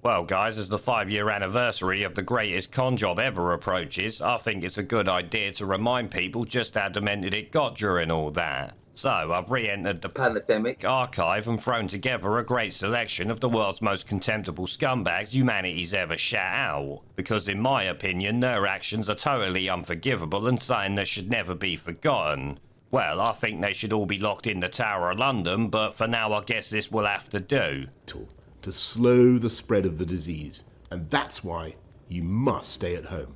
Well, guys, as the 5-year anniversary of the greatest con job ever approaches, I think it's a good idea to remind people just how demented it got during all that. So, I've re-entered the Scamdemic archive and thrown together a great selection of the world's most contemptible scumbags humanity's ever shat out. Because in my opinion, their actions are totally unforgivable and something that should never be forgotten. Well, I think they should all be locked in the Tower of London, but for now I guess this will have to do. To slow the spread of the disease, and that's why you must stay at home.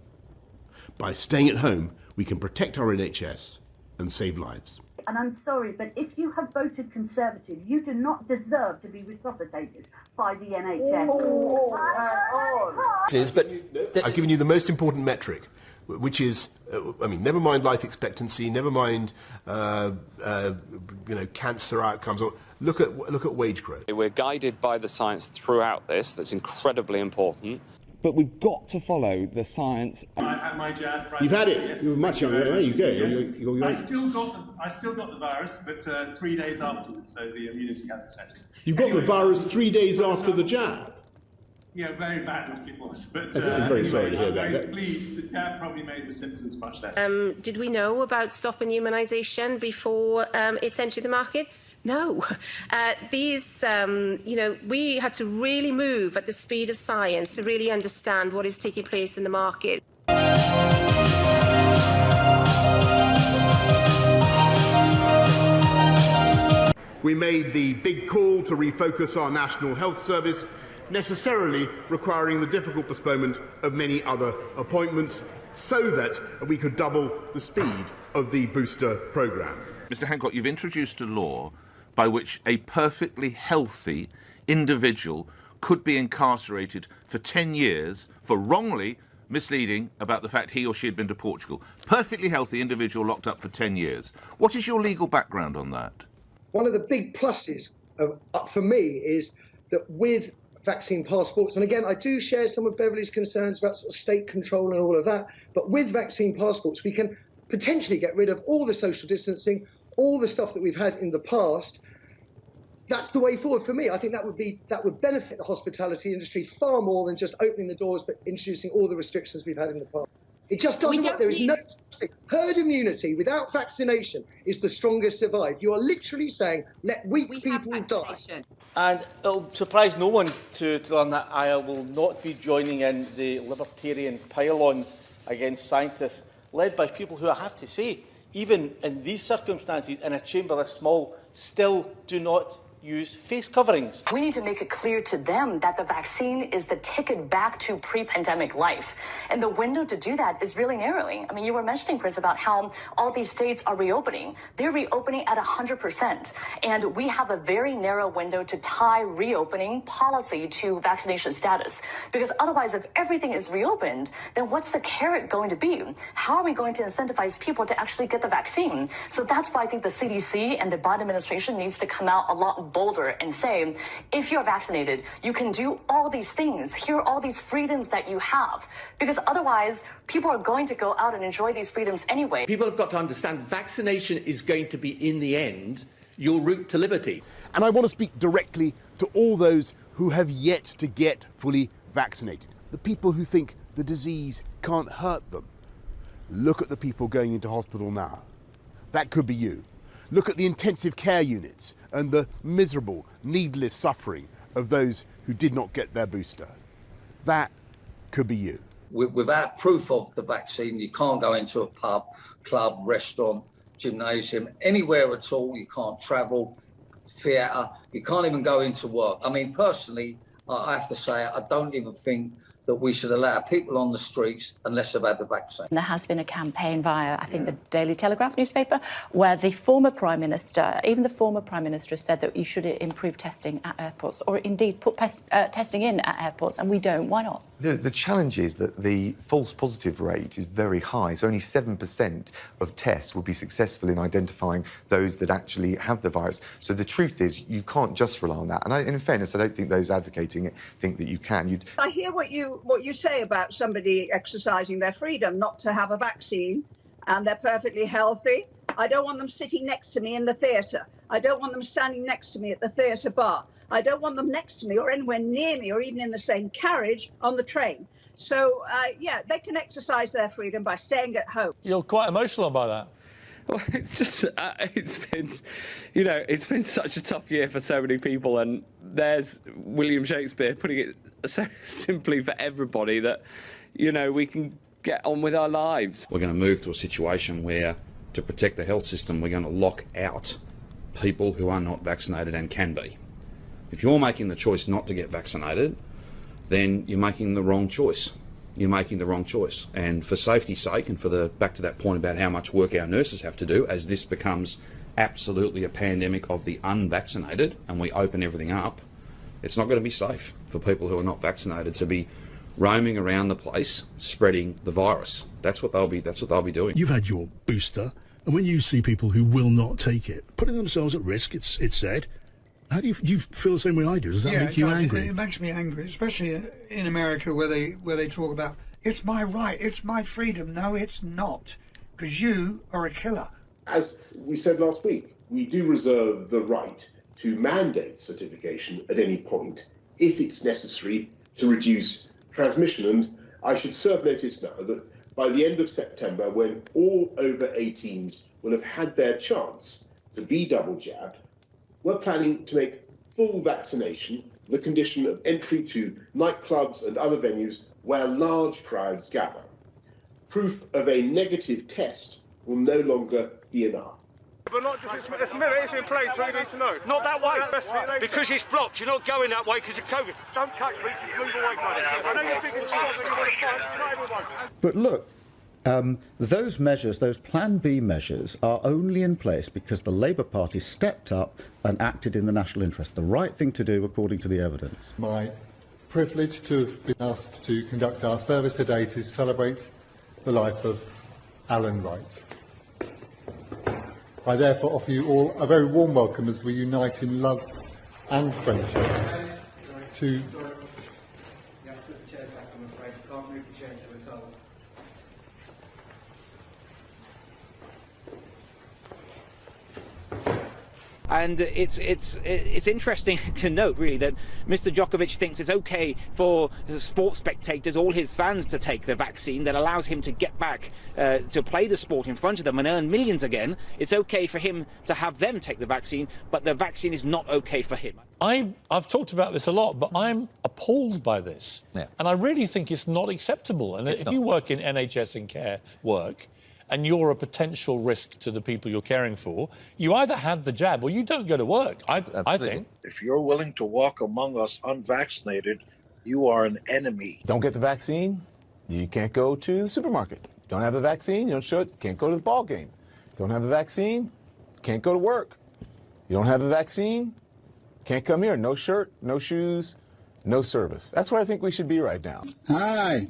By staying at home, we can protect our NHS and save lives. And I'm sorry, but if you have voted Conservative, you do not deserve to be resuscitated by the NHS. I've given you the most important metric, which is, never mind life expectancy, never mind, cancer outcomes. Look at wage growth. We're guided by the science throughout this. That's incredibly important. But we've got to follow the science. I had my jab. You've had it. Yes. You were much younger. There you go. Yes. I still got the virus, but 3 days afterwards, so the immunity hadn't set in. You got the virus 3 days after the jab. Yeah, very bad luck it was. But I'm very sorry to hear that. I'm very pleased. The jab probably made the symptoms much less. Did we know about stopping immunisation before it's entered the market? No. We had to really move at the speed of science to really understand what is taking place in the market. We made the big call to refocus our National Health Service, necessarily requiring the difficult postponement of many other appointments so that we could double the speed of the booster programme. Mr. Hancock, you've introduced a law by which a perfectly healthy individual could be incarcerated for 10 years for wrongly misleading about the fact he or she had been to Portugal. Perfectly healthy individual locked up for 10 years. What is your legal background on that? One of the big pluses for me is that with vaccine passports, and again, I do share some of Beverly's concerns about sort of state control and all of that, but with vaccine passports, we can potentially get rid of all the social distancing, all the stuff that we've had in the past. That's the way forward for me. I think that would benefit the hospitality industry far more than just opening the doors but introducing all the restrictions we've had in the past. It just doesn't work. There is no herd immunity without vaccination is the strongest survive. You are literally saying, let weak people die. And it'll surprise no one to learn that I will not be joining in the libertarian pile-on against scientists, led by people who, I have to say, even in these circumstances, in a chamber this small, still do not use face coverings. We need to make it clear to them that the vaccine is the ticket back to pre-pandemic life. And the window to do that is really narrowing. I mean, you were mentioning, Chris, about how all these states are reopening. They're reopening at 100%. And we have a very narrow window to tie reopening policy to vaccination status. Because otherwise, if everything is reopened, then what's the carrot going to be? How are we going to incentivize people to actually get the vaccine? So that's why I think the CDC and the Biden administration needs to come out a lot bolder and say, if you're vaccinated, you can do all these things. Here are all these freedoms that you have. Because otherwise, people are going to go out and enjoy these freedoms anyway. People have got to understand vaccination is going to be, in the end, your route to liberty. And I want to speak directly to all those who have yet to get fully vaccinated. The people who think the disease can't hurt them. Look at the people going into hospital now. That could be you. Look at the intensive care units and the miserable, needless suffering of those who did not get their booster. That could be you. Without proof of the vaccine, you can't go into a pub, club, restaurant, gymnasium, anywhere at all. You can't travel, theatre, you can't even go into work. I mean, personally, I have to say, I don't even think that we should allow people on the streets unless they've had the vaccine. There has been a campaign via, I think, the Daily Telegraph newspaper, where the former Prime Minister, even the former Prime Minister, said that you should improve testing at airports, or indeed put testing in at airports, and we don't. Why not? The challenge is that the false positive rate is very high, so only 7% of tests will be successful in identifying those that actually have the virus. So the truth is, you can't just rely on that. And in fairness, I don't think those advocating it think that you can. I hear what you say about somebody exercising their freedom not to have a vaccine, and they're perfectly healthy, I don't want them sitting next to me in the theatre. I don't want them standing next to me at the theatre bar. I don't want them next to me or anywhere near me or even in the same carriage on the train. So, yeah, they can exercise their freedom by staying at home. You're quite emotional by that. Well, it's just, it's been, you know, it's been such a tough year for so many people, and there's William Shakespeare putting it so simply for everybody that, you know, we can get on with our lives. We're going to move to a situation where, to protect the health system, we're going to lock out people who are not vaccinated and can be. If you're making the choice not to get vaccinated, then you're making the wrong choice. You're making the wrong choice. And for safety's sake, and for the back to that point about how much work our nurses have to do, as this becomes absolutely a pandemic of the unvaccinated and we open everything up, it's not going to be safe for people who are not vaccinated to be roaming around the place spreading the virus. That's what they'll be doing. You've had your booster, and when you see people who will not take it, putting themselves at risk, it's said, do you feel the same way I do? Does that make you angry? It makes me angry, especially in America where they talk about, it's my right, it's my freedom. No, it's not, because you are a killer. As we said last week, we do reserve the right to mandate certification at any point if it's necessary to reduce transmission. And I should serve notice now that by the end of September, when all over 18s will have had their chance to be double jabbed, we're planning to make full vaccination the condition of entry to nightclubs and other venues where large crowds gather. Proof of a negative test will no longer be enough. But not just, it's in place, so you need to know. Not that way, because it's blocked. You're not going that way because of COVID. Don't touch me, just move away from it. I know you're big and strong, so you want to fight, try everyone. But look, those measures, those Plan B measures, are only in place because the Labour Party stepped up and acted in the national interest. The right thing to do, according to the evidence. My privilege to have been asked to conduct our service today to celebrate the life of Alan Wright. I therefore offer you all a very warm welcome as we unite in love and friendship to... And it's interesting to note, really, that Mr. Djokovic thinks it's okay for sports spectators, all his fans, to take the vaccine that allows him to get back to play the sport in front of them and earn millions again. It's okay for him to have them take the vaccine, but the vaccine is not okay for him. I've talked about this a lot, but I'm appalled by this. Yeah. And I really think it's not acceptable. And if you work in NHS and care work, and you're a potential risk to the people you're caring for, you either have the jab or you don't go to work, I think. If you're willing to walk among us unvaccinated, you are an enemy. Don't get the vaccine, you can't go to the supermarket. Don't have the vaccine, you can't go to the ball game. Don't have the vaccine, can't go to work. You don't have the vaccine, can't come here. No shirt, no shoes, no service. That's where I think we should be right now. Hi.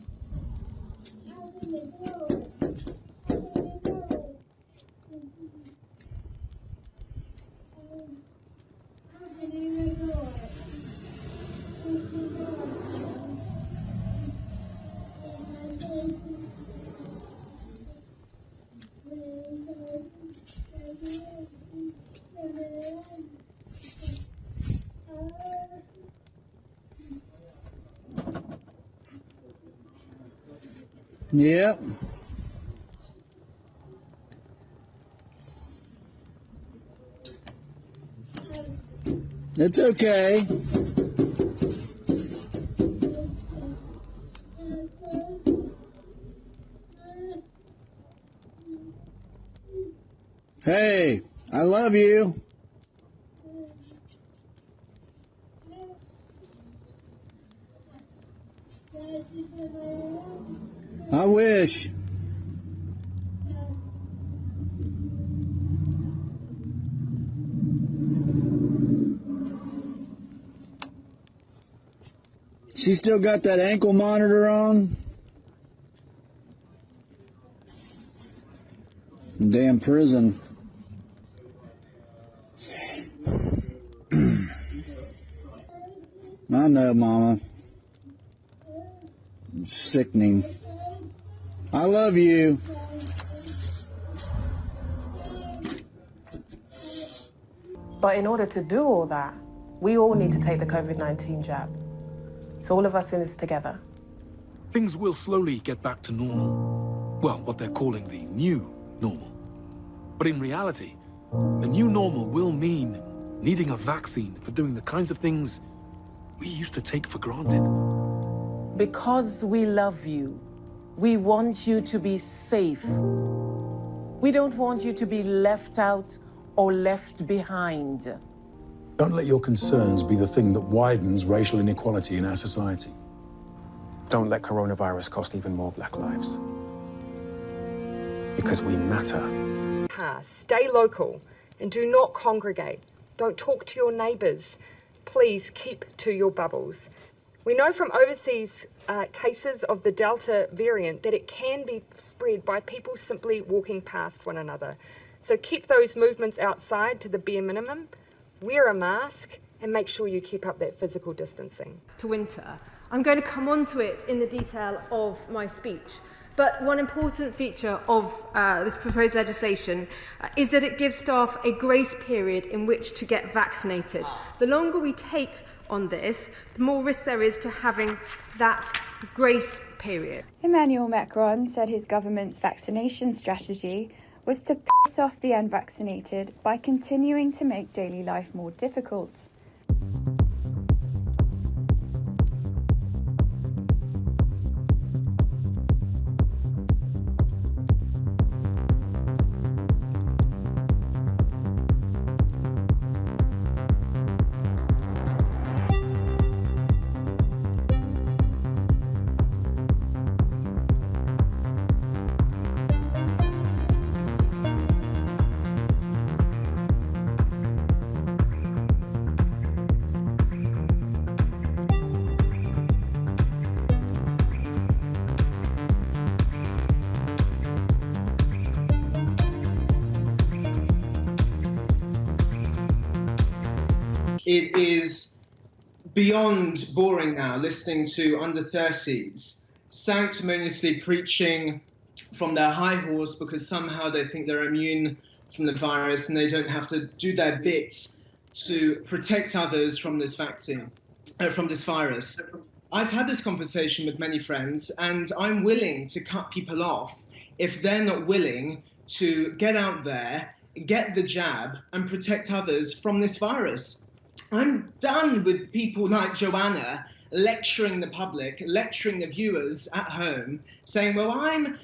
Yep. It's okay. Hey, I love you. I wish. She still got that ankle monitor on? Damn prison. I know, Mama. Sickening. I love you. But in order to do all that, we all need to take the COVID-19 jab. It's all of us in this together. Things will slowly get back to normal. Well, what they're calling the new normal. But in reality, the new normal will mean needing a vaccine for doing the kinds of things we used to take for granted. Because we love you, we want you to be safe. We don't want you to be left out or left behind. Don't let your concerns be the thing that widens racial inequality in our society. Don't let coronavirus cost even more Black lives. Because we matter. Stay local and do not congregate. Don't talk to your neighbours. Please keep to your bubbles. We know from overseas cases of the Delta variant that it can be spread by people simply walking past one another. So keep those movements outside to the bare minimum, wear a mask, and make sure you keep up that physical distancing. To winter. I'm going to come on to it in the detail of my speech. But one important feature of this proposed legislation is that it gives staff a grace period in which to get vaccinated. The longer we take on this, the more risk there is to having that grace period. Emmanuel Macron said his government's vaccination strategy was to piss off the unvaccinated by continuing to make daily life more difficult. It is beyond boring now listening to under 30s sanctimoniously preaching from their high horse because somehow they think they're immune from the virus and they don't have to do their bit to protect others from this vaccine, from this virus. I've had this conversation with many friends and I'm willing to cut people off if they're not willing to get out there, get the jab and protect others from this virus. I'm done with people like Joanna lecturing the public, lecturing the viewers at home, saying, well, I'm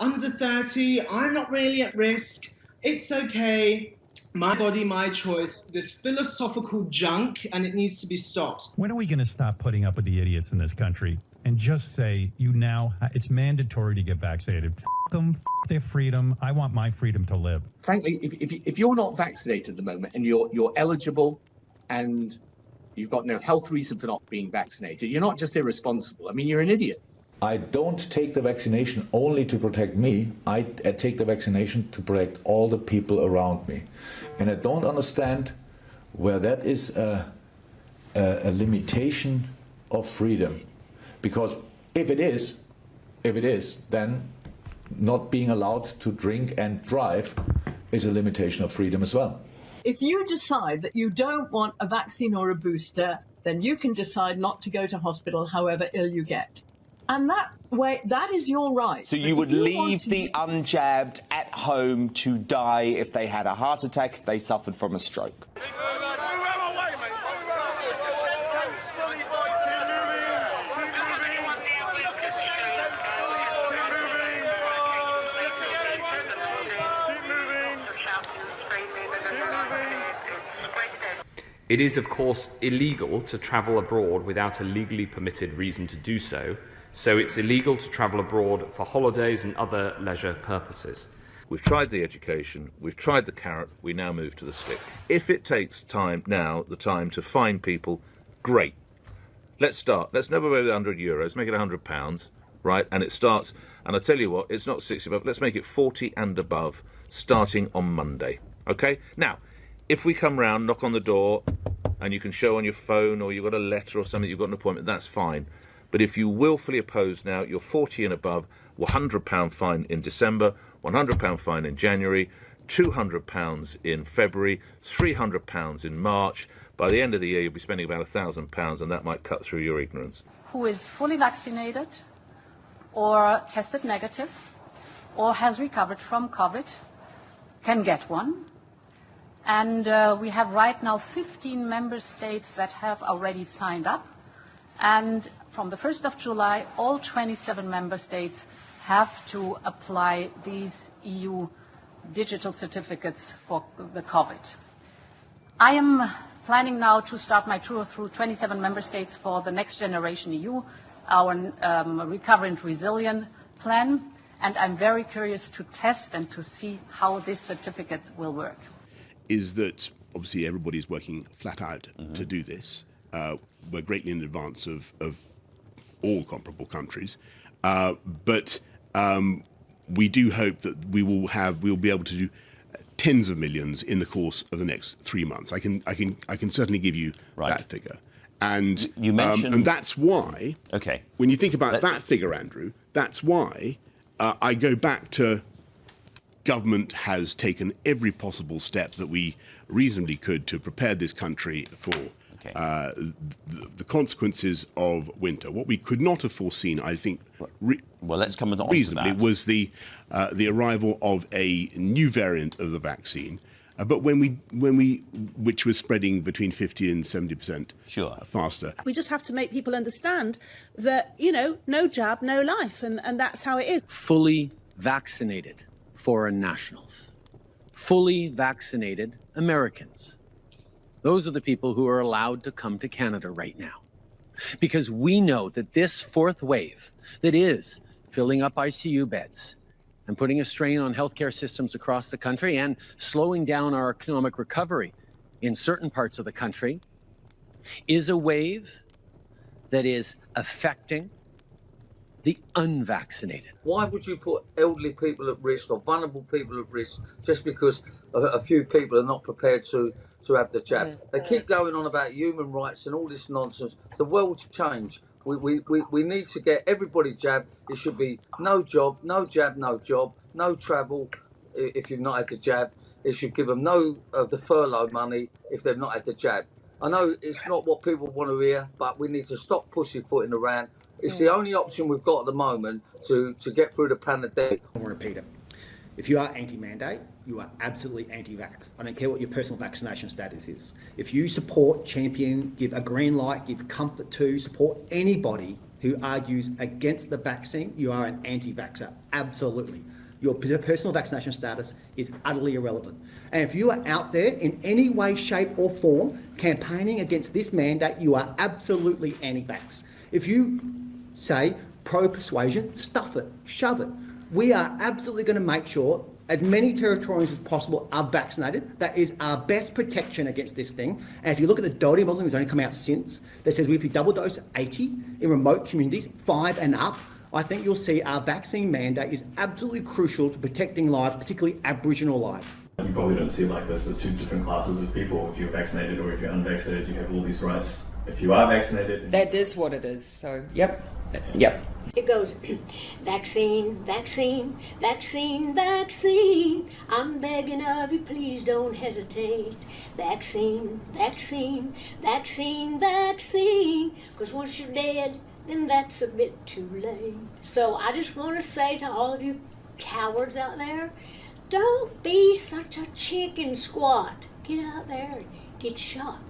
under 30, I'm not really at risk, it's okay, my body, my choice, this philosophical junk, and it needs to be stopped. When are we going to stop putting up with the idiots in this country and just say, it's mandatory to get vaccinated? F them, f their freedom. I want my freedom to live. Frankly, if you're not vaccinated at the moment and you're eligible, and you've got no health reason for not being vaccinated, you're not just irresponsible. I mean, you're an idiot. I don't take the vaccination only to protect me. I take the vaccination to protect all the people around me. And I don't understand where that is a limitation of freedom. Because if it is, then not being allowed to drink and drive is a limitation of freedom as well. If you decide that you don't want a vaccine or a booster, then you can decide not to go to hospital however ill you get. And that is your right. So you would leave the unjabbed at home to die if they had a heart attack, if they suffered from a stroke? It is, of course, illegal to travel abroad without a legally permitted reason to do so, so it's illegal to travel abroad for holidays and other leisure purposes. We've tried the education, we've tried the carrot, we now move to the stick. If it takes time now, the time to fine people, great. Let's start. Let's never go with €100, make it £100, right? And it starts, and I tell you what, it's not 60 above, let's make it 40 and above, starting on Monday, okay? Now, if we come round, knock on the door, and you can show on your phone or you've got a letter or something, you've got an appointment, that's fine. But if you willfully oppose now, you're 40 and above, £100 fine in December, £100 fine in January, £200 in February, £300 in March. By the end of the year, you'll be spending about £1,000, and that might cut through your ignorance. Who is fully vaccinated or tested negative or has recovered from COVID can get one. And we have right now 15 member states that have already signed up. And from the 1st of July, all 27 member states have to apply these EU digital certificates for the COVID. I am planning now to start my tour through 27 member states for the Next Generation EU, our Recovery and Resilience plan, and I'm very curious to test and to see how this certificate will work. Is that obviously everybody is working flat out to do this. We're greatly in advance of all comparable countries, but we do hope that we'll be able to do tens of millions in the course of the next 3 months. I can certainly give you that figure, and you mentioned, and that's why. Okay. When you think about that figure, Andrew, that's why I go back to government has taken every possible step that we reasonably could to prepare this country for the consequences of winter. What we could not have foreseen, I think, let's come on reasonably, to that. was the arrival of a new variant of the vaccine. But which was spreading between 50 and 70% faster. We just have to make people understand that, you know, no jab, no life, and that's how it is. Fully vaccinated foreign nationals, fully vaccinated Americans. Those are the people who are allowed to come to Canada right now. Because we know that this fourth wave that is filling up ICU beds and putting a strain on healthcare systems across the country and slowing down our economic recovery in certain parts of the country is a wave that is affecting the unvaccinated. Why would you put elderly people at risk or vulnerable people at risk just because a few people are not prepared to have the jab? They keep going on about human rights and all this nonsense. The world's changed. We need to get everybody jabbed. It should be no job, no jab, no job, no travel if you've not had the jab. It should give them no of the furlough money if they've not had the jab. I know it's not what people want to hear, but we need to stop pussyfooting around. It's the only option we've got at the moment to get through the pandemic. I'll repeat it. If you are anti-mandate, you are absolutely anti-vax. I don't care what your personal vaccination status is. If you support, champion, give a green light, give comfort to, support anybody who argues against the vaccine, you are an anti-vaxxer. Absolutely. Your personal vaccination status is utterly irrelevant. And if you are out there in any way, shape or form campaigning against this mandate, you are absolutely anti-vax. If you say pro-persuasion, stuff it, shove it. We are absolutely going to make sure as many Territorians as possible are vaccinated. That is our best protection against this thing. And if you look at the Doherty modelling that's only come out since, that says if you double dose 80 in remote communities, 5 and up, I think you'll see our vaccine mandate is absolutely crucial to protecting lives, particularly Aboriginal lives. You probably don't see it like this. There's two different classes of people. If you're vaccinated or if you're unvaccinated, you have all these rights. If you are vaccinated... That is what it is. So, yep. It goes, vaccine, vaccine, vaccine, vaccine. I'm begging of you, please don't hesitate. Vaccine, vaccine, vaccine, vaccine. Because once you're dead, then that's a bit too late. So I just want to say to all of you cowards out there, don't be such a chicken squat. Get out there and get shot.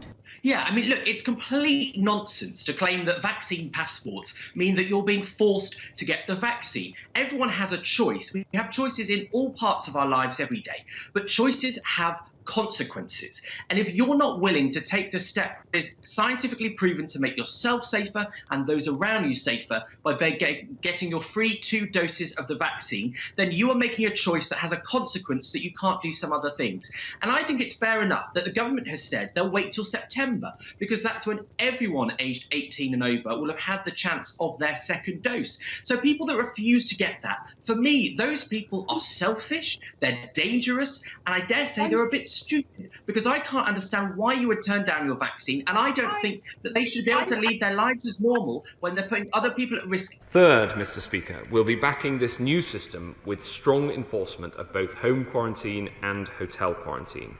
Yeah, I mean, look, it's complete nonsense to claim that vaccine passports mean that you're being forced to get the vaccine. Everyone has a choice. We have choices in all parts of our lives every day, but choices have consequences. And if you're not willing to take the step that is scientifically proven to make yourself safer and those around you safer by getting your free 2 doses of the vaccine, then you are making a choice that has a consequence that you can't do some other things. And I think it's fair enough that the government has said they'll wait till September, because that's when everyone aged 18 and over will have had the chance of their second dose. So people that refuse to get that, for me, those people are selfish, they're dangerous, and I dare say they're a bit stupid, because I can't understand why you would turn down your vaccine, and I don't think that they should be able to lead their lives as normal when they're putting other people at risk. Third, Mr. Speaker, we'll be backing this new system with strong enforcement of both home quarantine and hotel quarantine.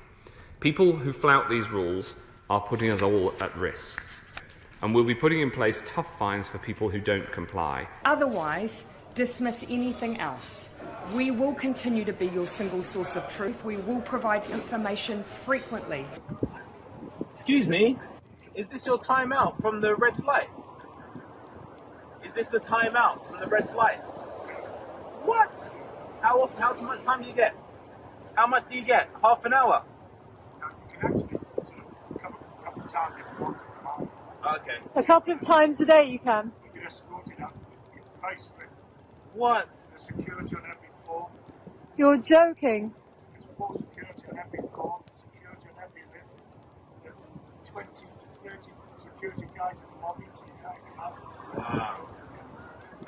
People who flout these rules are putting us all at risk, and we'll be putting in place tough fines for people who don't comply. Otherwise, dismiss anything else. We will continue to be your single source of truth. We will provide information frequently. Excuse me, is this your timeout from the red flight? Is this the timeout from the red flight? What? How much time do you get? How much do you get? Half an hour? Okay. A couple of times a day you can. What? You're joking.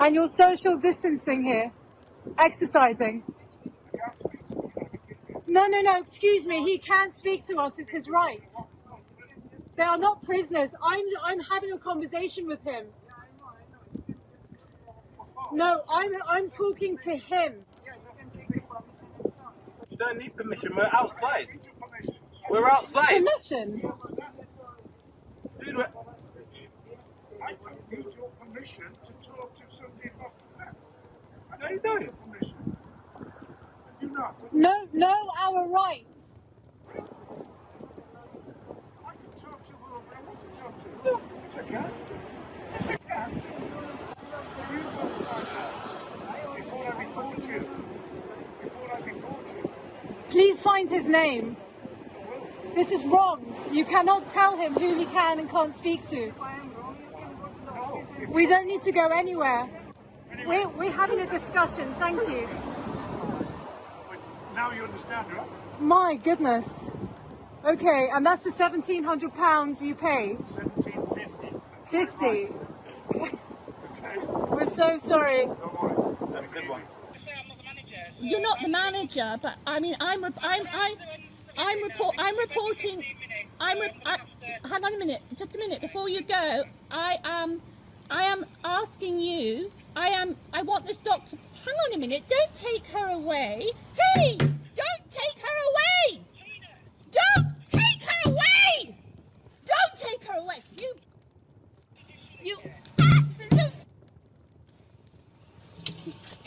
And you're social distancing here, exercising. No, excuse me, he can't speak to us, it's his right. They are not prisoners. I'm having a conversation with him. No, I'm talking to him. You don't need permission, we're outside. We're outside. Permission? Dude, I don't need your permission to talk to somebody across the fence. No, you don't. Do not. No, our rights. I can talk to whoever I want to talk to. Yes, I can. Yes, I can. You don't find out before I report you. Before I report you. Please find his name. This is wrong. You cannot tell him who he can and can't speak to. We don't need to go anywhere. We're having a discussion. Thank you. Now you understand, right? My goodness. Okay, and that's the £1,700 you pay. 50. We're so sorry. Have a good one. You're not the manager, but I mean, I'm reporting. Hang on a minute, just a minute before you go. I am asking you. I want this doctor. Hang on a minute. Don't take her away. Hey! Don't take her away! Don't take her away! Don't take her away! You absolute.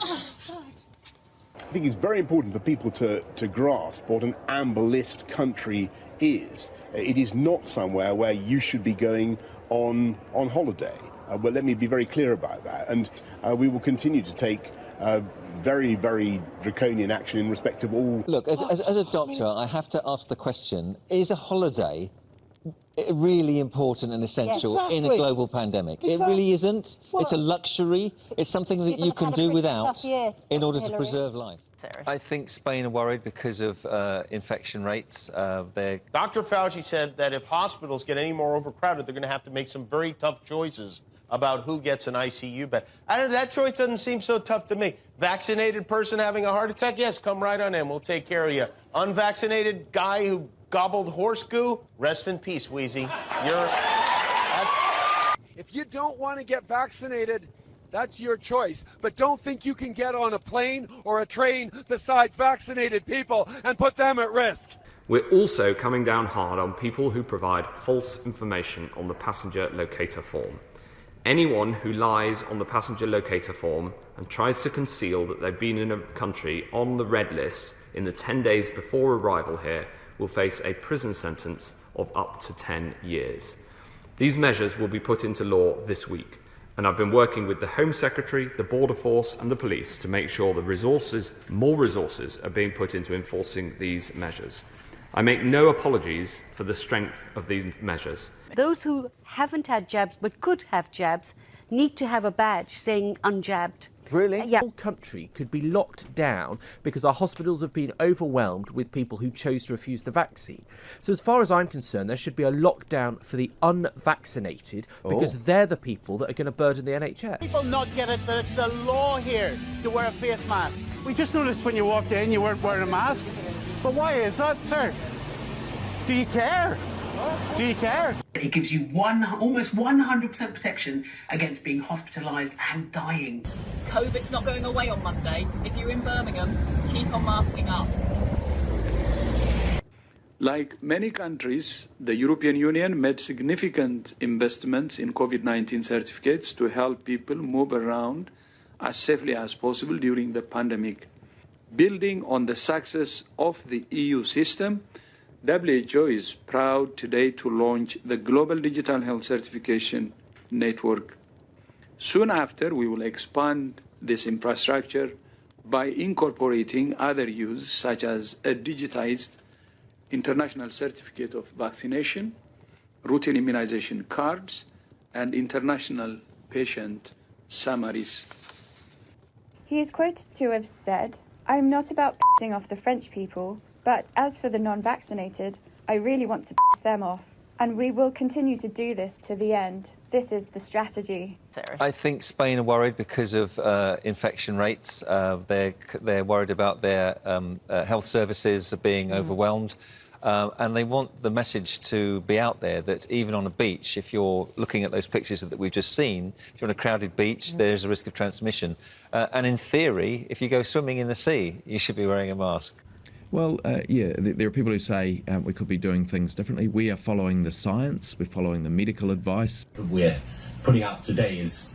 Oh God. I think it's very important for people to grasp what an amber list country is. It is not somewhere where you should be going on holiday. But let me be very clear about that. And we will continue to take very, very draconian action in respect of all... Look, as a doctor, I have to ask the question, is a holiday really important and essential in a global pandemic? It really isn't. What? It's a luxury. It's something that you can do without in order to preserve life. I think Spain are worried because of infection rates. Dr. Fauci said that if hospitals get any more overcrowded, they're going to have to make some very tough choices about who gets an ICU bed. That choice doesn't seem so tough to me. Vaccinated person having a heart attack? Yes, come right on in. We'll take care of you. Unvaccinated guy who gobbled horse goo? Rest in peace, Wheezy. If you don't want to get vaccinated, that's your choice. But don't think you can get on a plane or a train besides vaccinated people and put them at risk. We're also coming down hard on people who provide false information on the passenger locator form. Anyone who lies on the passenger locator form and tries to conceal that they've been in a country on the red list in the 10 days before arrival here will face a prison sentence of up to 10 years. These measures will be put into law this week, and I've been working with the Home Secretary, the Border Force and the police to make sure more resources are being put into enforcing these measures. I make no apologies for the strength of these measures. Those who haven't had jabs but could have jabs need to have a badge saying unjabbed. Really? Yeah. The whole country could be locked down because our hospitals have been overwhelmed with people who chose to refuse the vaccine. So as far as I'm concerned, there should be a lockdown for the unvaccinated because they're the people that are going to burden the NHS. People not get it that it's the law here to wear a face mask. We just noticed when you walked in you weren't wearing a mask. But why is that, sir? Do you care? Do you care? It gives you almost 100% protection against being hospitalised and dying. COVID's not going away on Monday. If you're in Birmingham, keep on masking up. Like many countries, the European Union made significant investments in COVID-19 certificates to help people move around as safely as possible during the pandemic. Building on the success of the EU system, WHO is proud today to launch the Global Digital Health Certification Network. Soon after, we will expand this infrastructure by incorporating other use, such as a digitized international certificate of vaccination, routine immunization cards, and international patient summaries. He is quoted to have said, "I am not about pissing off the French people, but as for the non-vaccinated, I really want to piss them off. And we will continue to do this to the end. This is the strategy." I think Spain are worried because of infection rates. They're worried about their health services being overwhelmed. And they want the message to be out there that even on a beach, if you're looking at those pictures that we've just seen, if you're on a crowded beach, there's a risk of transmission. And in theory, if you go swimming in the sea, you should be wearing a mask. Well, yeah, there are people who say we could be doing things differently. We are following the science, we're following the medical advice. We're putting out today is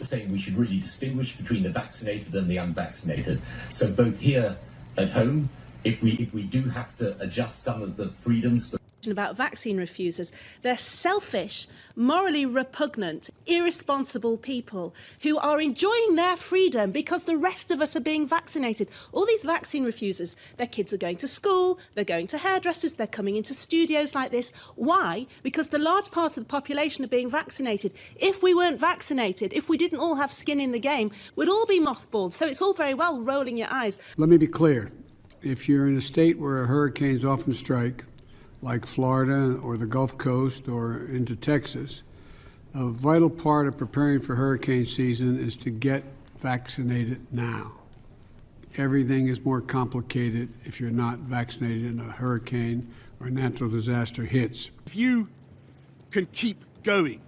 saying we should really distinguish between the vaccinated and the unvaccinated. So both here at home, if we do have to adjust some of the freedoms about vaccine refusers. They're selfish, morally repugnant, irresponsible people who are enjoying their freedom because the rest of us are being vaccinated. All these vaccine refusers, their kids are going to school, they're going to hairdressers, they're coming into studios like this. Why? Because the large part of the population are being vaccinated. If we weren't vaccinated, if we didn't all have skin in the game, we'd all be mothballed. So it's all very well rolling your eyes. Let me be clear. If you're in a state where hurricanes often strike, like Florida or the Gulf Coast or into Texas, a vital part of preparing for hurricane season is to get vaccinated now. Everything is more complicated if you're not vaccinated and a hurricane or natural disaster hits. If you can keep going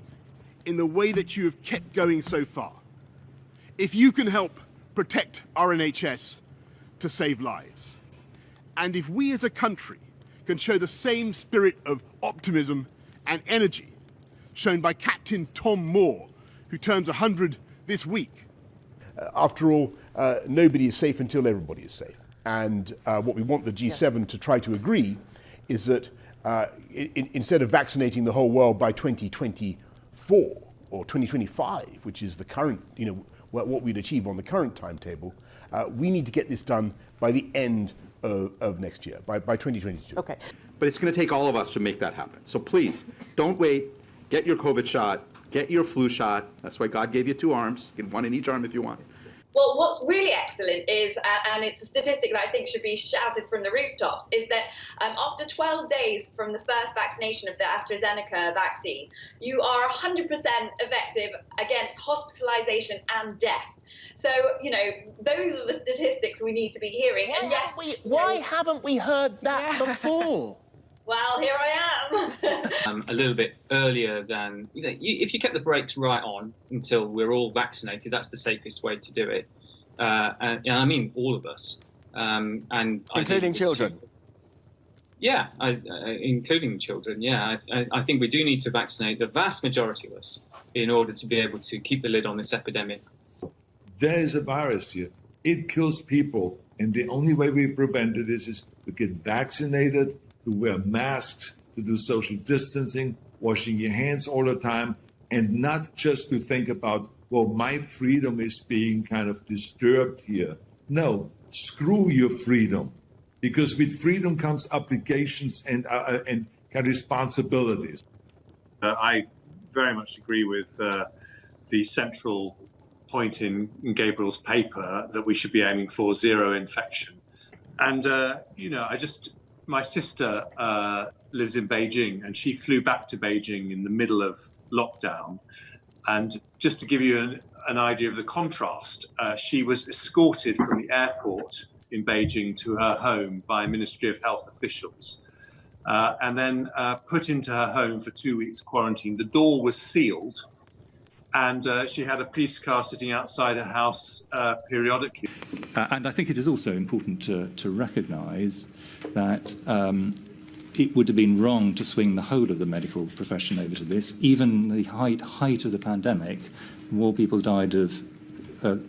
in the way that you have kept going so far, if you can help protect our NHS to save lives, and if we as a country can show the same spirit of optimism and energy shown by Captain Tom Moore, who turns 100 this week. After all, nobody is safe until everybody is safe. And what we want the G7 to try to agree is that instead of vaccinating the whole world by 2024 or 2025, which is the current, what we'd achieve on the current timetable, we need to get this done by the end of next year, by 2022. Okay. But it's going to take all of us to make that happen. So please, don't wait. Get your COVID shot. Get your flu shot. That's why God gave you 2 arms. Get one in each arm if you want. Well, what's really excellent is, and it's a statistic that I think should be shouted from the rooftops, is that after 12 days from the first vaccination of the AstraZeneca vaccine, you are 100% effective against hospitalization and death. So, those are the statistics we need to be hearing. And yes, why haven't we heard that before? Well, here I am. A little bit earlier than, if you kept the brakes right on until we're all vaccinated, that's the safest way to do it. And I mean all of us. Including children? Yeah, including children, yeah. I think we do need to vaccinate the vast majority of us in order to be able to keep the lid on this epidemic. There is a virus here. It kills people. And the only way we prevent it is to get vaccinated, to wear masks, to do social distancing, washing your hands all the time, and not just to think about, well, my freedom is being kind of disturbed here. No, screw your freedom. Because with freedom comes obligations and kind of responsibilities. I very much agree with the central point in Gabriel's paper that we should be aiming for zero infection. And, my sister lives in Beijing, and she flew back to Beijing in the middle of lockdown. And just to give you an idea of the contrast, she was escorted from the airport in Beijing to her home by Ministry of Health officials. and then put into her home for 2 weeks quarantine. The door was sealed, and she had a police car sitting outside her house periodically. And I think it is also important to recognise that it would have been wrong to swing the whole of the medical profession over to this. Even the height of the pandemic, more people died of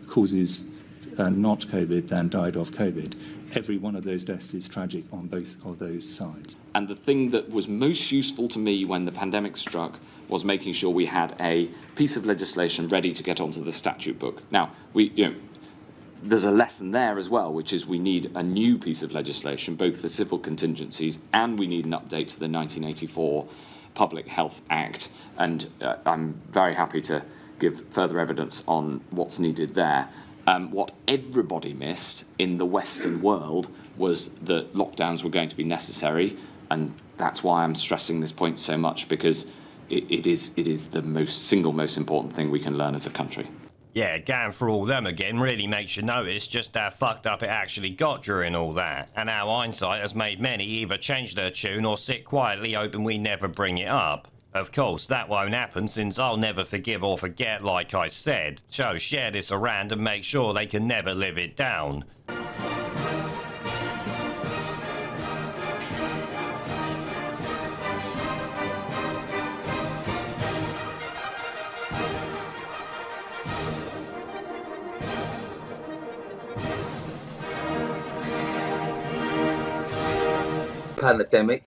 causes not COVID than died of COVID. Every one of those deaths is tragic on both of those sides. And the thing that was most useful to me when the pandemic struck was making sure we had a piece of legislation ready to get onto the statute book. Now, there's a lesson there as well, which is we need a new piece of legislation, both for civil contingencies, and we need an update to the 1984 Public Health Act. And I'm very happy to give further evidence on what's needed there. What everybody missed in the Western world was that lockdowns were going to be necessary, and that's why I'm stressing this point so much, because it is the single most important thing we can learn as a country. Yeah, going through all them again really makes you notice just how fucked up it actually got during all that, and how hindsight has made many either change their tune or sit quietly hoping we never bring it up. Of course, that won't happen, since I'll never forgive or forget, like I said. So share this around and make sure they can never live it down. Pandemic